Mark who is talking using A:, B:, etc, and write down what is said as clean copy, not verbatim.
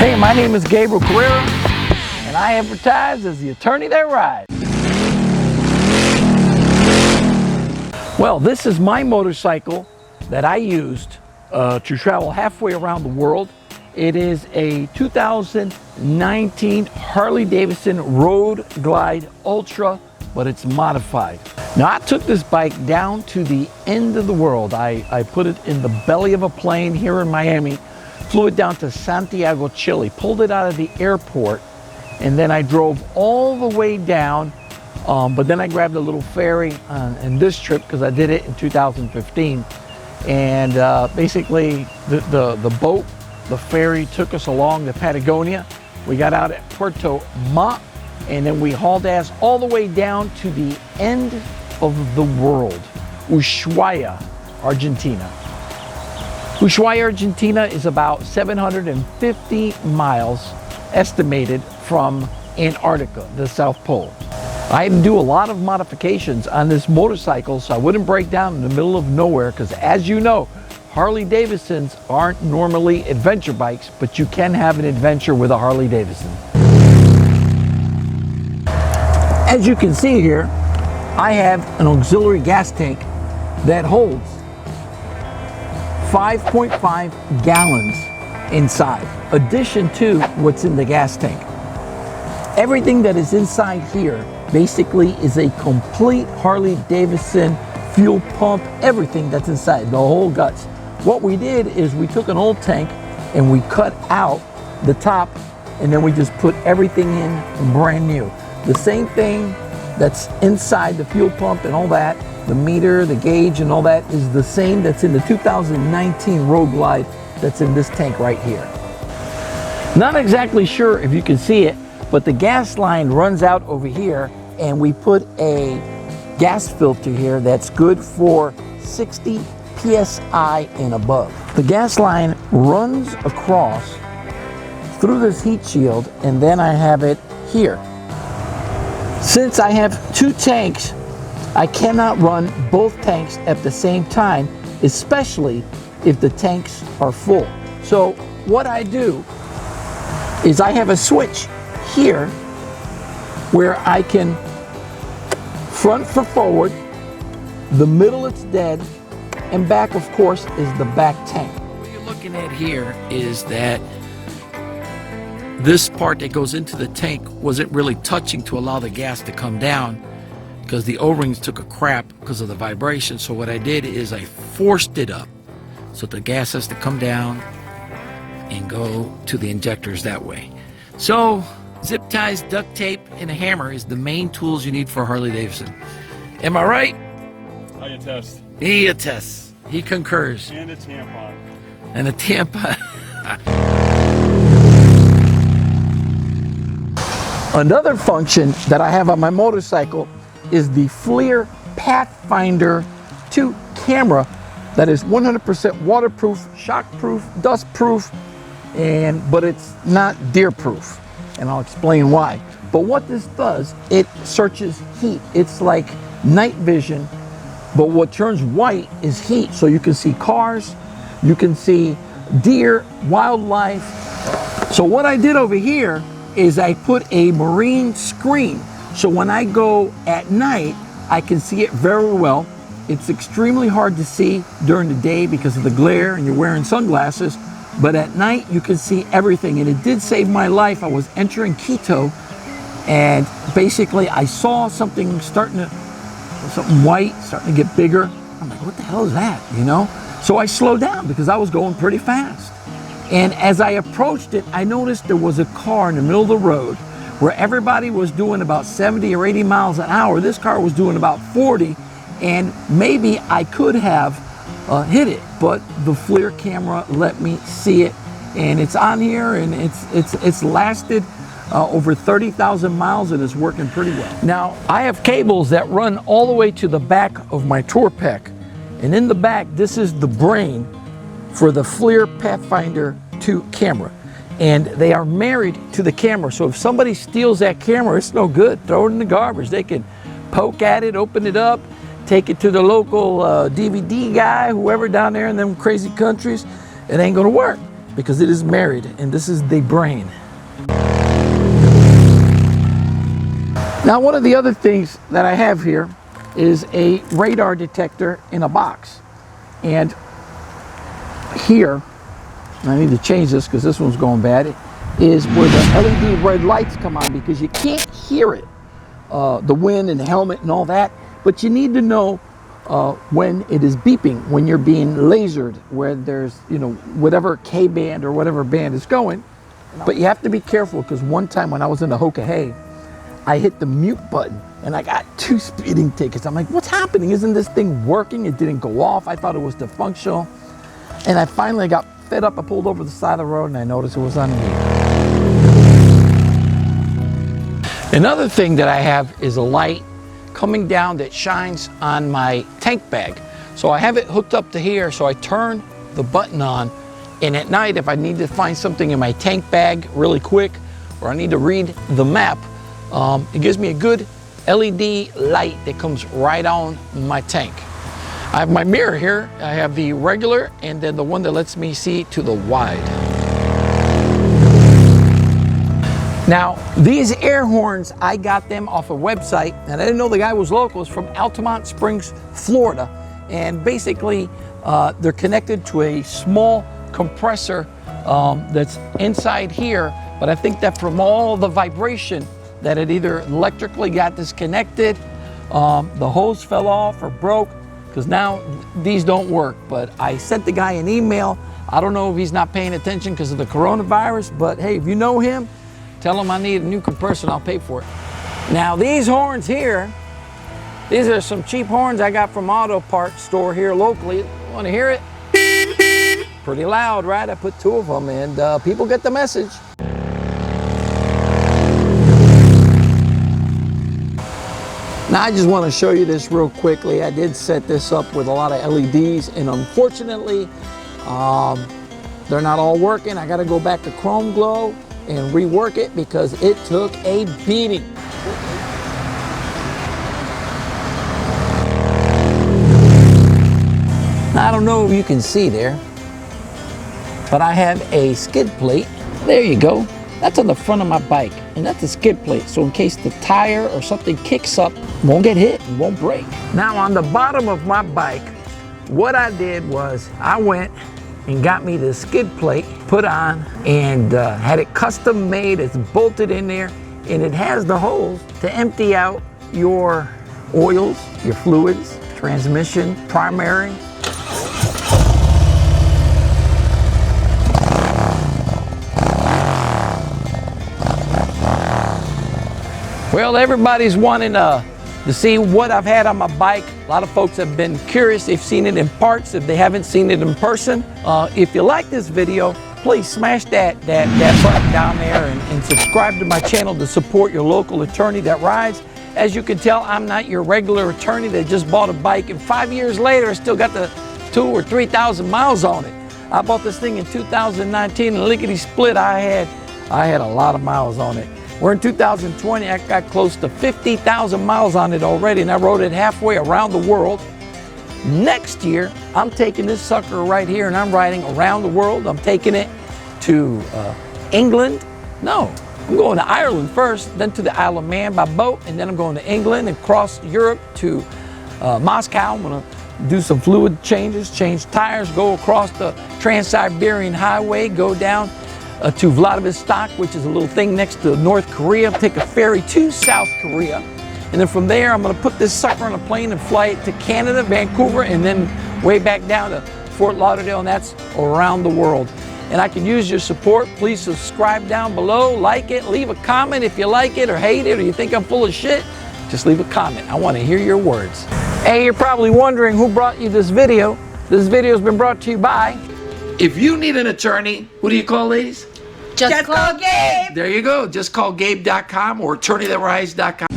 A: Hey, my name is Gabe, and I advertise as the attorney that rides. Well, this is my motorcycle that I used to travel halfway around the world. It is a 2019 Harley-Davidson Road Glide Ultra, but it's modified. Now, I took this bike down to the end of the world. I put it in the belly of a plane here in Miami, flew it down to Santiago, Chile, pulled it out of the airport, and then I drove all the way down, but then I grabbed a little ferry in this trip because I did it in 2015. And basically the boat, the ferry took us along to Patagonia. We got out at Puerto Montt, and then we hauled ass all the way down to the end of the world, Ushuaia, Argentina. Ushuaia, Argentina is about 750 miles estimated from Antarctica, the South Pole. I had to do a lot of modifications on this motorcycle so I wouldn't break down in the middle of nowhere, because as you know, Harley-Davidsons aren't normally adventure bikes, but you can have an adventure with a Harley-Davidson. As you can see here, I have an auxiliary gas tank that holds 5.5 gallons inside, addition to what's in the gas tank. Everything that is inside here basically is a complete Harley-Davidson fuel pump, everything that's inside, the whole guts. What we did is we took an old tank and we cut out the top, and then we just put everything in brand new. The same thing that's inside the fuel pump and all that, the meter, the gauge and all that is the same that's in the 2019 Road Glide that's in this tank right here. Not exactly sure if you can see it, but the gas line runs out over here, and we put a gas filter here that's good for 60 PSI and above. The gas line runs across through this heat shield, and then I have it here. Since I have two tanks, I cannot run both tanks at the same time, especially if the tanks are full. So what I do is I have a switch here where I can front for forward, the middle it's dead, and back of course is the back tank. What you're looking at here is that this part that goes into the tank wasn't really touching to allow the gas to come down, because the O-rings took a crap because of the vibration. So what I did is I forced it up so the gas has to come down and go to the injectors that way. So zip ties, duct tape, and a hammer is the main tools you need for a Harley-Davidson. Am I right?
B: I attest.
A: He attests. He concurs.
B: And a tampon.
A: And a tampon. Another function that I have on my motorcycle is the FLIR Pathfinder 2 camera that is 100% waterproof, shockproof, dustproof, but it's not deer-proof, and I'll explain why. But what this does, it searches heat. It's like night vision, but what turns white is heat. So you can see cars, you can see deer, wildlife. So what I did over here is I put a marine screen. So when I go at night, I can see it very well. It's extremely hard to see during the day because of the glare and you're wearing sunglasses, but at night you can see everything. And it did save my life. I was entering Quito, and basically I saw something something white starting to get bigger. I'm like, what the hell is that, you know? So I slowed down because I was going pretty fast. And as I approached it, I noticed there was a car in the middle of the road where everybody was doing about 70 or 80 miles an hour. This car was doing about 40, and maybe I could have hit it, but the FLIR camera let me see it, and it's on here, and it's lasted over 30,000 miles, and it's working pretty well. Now, I have cables that run all the way to the back of my tour pack, and in the back, this is the brain for the FLIR Pathfinder 2 camera. And they are married to the camera. So if somebody steals that camera, it's no good. Throw it in the garbage. They can poke at it, open it up, take it to the local DVD guy, whoever down there in them crazy countries. It ain't gonna work. because it is married, and this is the brain. Now, one of the other things that I have here is a radar detector in a box. And here, and I need to change this because this one's going bad, is where the LED red lights come on, because you can't hear it, the wind and the helmet and all that, but you need to know when it is beeping, when you're being lasered, where there's, you know, whatever K band or whatever band is going. But you have to be careful, because one time when I was in the Hoka, I hit the mute button and I got 2 speeding tickets. I'm like, what's happening? Isn't this thing working? It didn't go off. I thought it was dysfunctional. And I finally got fed up. I pulled over the side of the road and I noticed it was on mute. Another thing that I have is a light coming down that shines on my tank bag. So I have it hooked up to here, so I turn the button on, and at night if I need to find something in my tank bag really quick, or I need to read the map, it gives me a good LED light that comes right on my tank. I have my mirror here. I have the regular and then the one that lets me see to the wide. Now, these air horns, I got them off a website, and I didn't know the guy was local. It's from Altamont Springs, Florida. And basically, they're connected to a small compressor that's inside here. But I think that from all the vibration, that it either electrically got disconnected, the hose fell off or broke, because now these don't work. But I sent the guy an email. I don't know if he's not paying attention because of the coronavirus, but hey, if you know him, tell him I need a new compressor and I'll pay for it. Now these horns here, these are some cheap horns I got from auto parts store here locally. Want to hear it? Pretty loud, right? I put 2 of them, and people get the message. Now I just want to show you this real quickly. I did set this up with a lot of LEDs, and unfortunately they're not all working. I got to go back to Chrome Glow and rework it because it took a beating. Now, I don't know if you can see there, but I have a skid plate. There you go. That's on the front of my bike, and that's a skid plate. So in case the tire or something kicks up, it won't get hit and won't break. Now on the bottom of my bike, what I did was I went and got me the skid plate put on, and had it custom made. It's bolted in there, and it has the holes to empty out your oils, your fluids, transmission, primary. Well, everybody's wanting to see what I've had on my bike. A lot of folks have been curious. They've seen it in parts if they haven't seen it in person. If you like this video, please smash that button down there and subscribe to my channel to support your local attorney that rides. As you can tell, I'm not your regular attorney that just bought a bike, and 5 years later, I still got the 2,000 or 3,000 miles on it. I bought this thing in 2019, and lickety split, I had a lot of miles on it. We're in 2020, I got close to 50,000 miles on it already, and I rode it halfway around the world. Next year, I'm taking this sucker right here and I'm riding around the world. I'm taking it to England. No, I'm going to Ireland first, then to the Isle of Man by boat, and then I'm going to England and across Europe to Moscow. I'm gonna do some fluid changes, change tires, go across the Trans-Siberian Highway, go down to Vladivostok, which is a little thing next to North Korea, take a ferry to South Korea, and then from there I'm going to put this sucker on a plane and fly it to Canada, Vancouver, and then way back down to Fort Lauderdale, and that's around the world. And I can use your support. Please subscribe down below, like it, leave a comment if you like it or hate it or you think I'm full of shit. Just leave a comment. I want to hear your words. Hey, you're probably wondering who brought you this video. This video has been brought to you by... If you need an attorney, what do you call ladies?
C: Just call Gabe.
A: There you go. Just call Gabe.com or attorneythatrides.com.